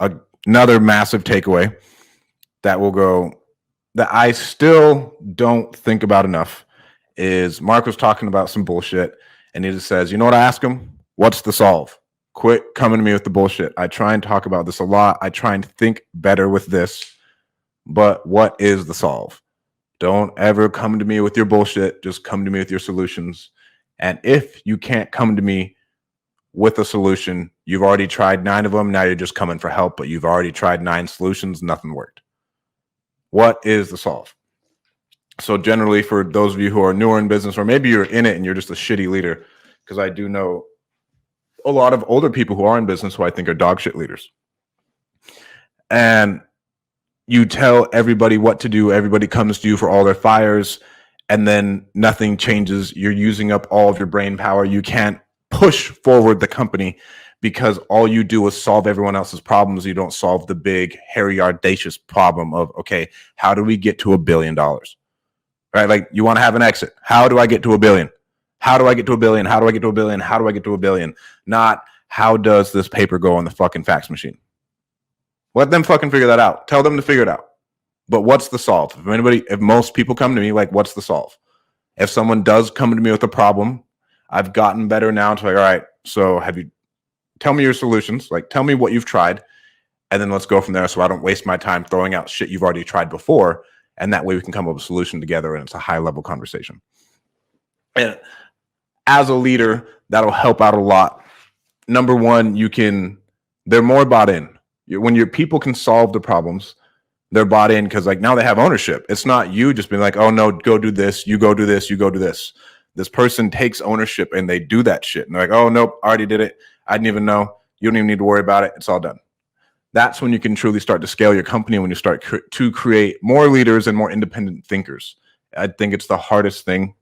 another massive takeaway that will go that I still don't think about enough is Mark was talking about some bullshit and he just says, you know what I ask him? What's the solve? Quit coming to me with the bullshit. I try and talk about this a lot. I try and think better with this, but what is the solve? Don't ever come to me with your bullshit. Just come to me with your solutions. And if you can't come to me with a solution, you've already tried 9 of them. Now you're just coming for help, but you've already tried 9 solutions. Nothing worked. What is the solve? So generally, for those of you who are newer in business, or maybe you're in it and you're just a shitty leader, because I do know a lot of older people who are in business who I think are dog shit leaders. And you tell everybody what to do. Everybody comes to you for all their fires, and then nothing changes. You're using up all of your brain power. You can't push forward the company because all you do is solve everyone else's problems. You don't solve the big, hairy, audacious problem of, okay, how do we get to $1 billion? Right? Like, you want to have an exit. How do I get to $1 billion? How do I get to $1 billion? How do I get to $1 billion? How do I get to $1 billion? Not how does this paper go on the fucking fax machine? Let them fucking figure that out. Tell them to figure it out. But what's the solve? If most people come to me, like, what's the solve? If someone does come to me with a problem, I've gotten better now to like, all right, so tell me your solutions. Like, tell me what you've tried, and then let's go from there so I don't waste my time throwing out shit you've already tried before. And that way we can come up with a solution together, and it's a high-level conversation. And as a leader, that'll help out a lot. Number one, they're more bought in. When your people can solve the problems, they're bought in because, like, now they have ownership. It's not you just being like, oh, no, go do this. You go do this. You go do this. This person takes ownership and they do that shit. And they're like, oh, nope, I already did it. I didn't even know. You don't even need to worry about it. It's all done. That's when you can truly start to scale your company, when you start to create more leaders and more independent thinkers. I think it's the hardest thing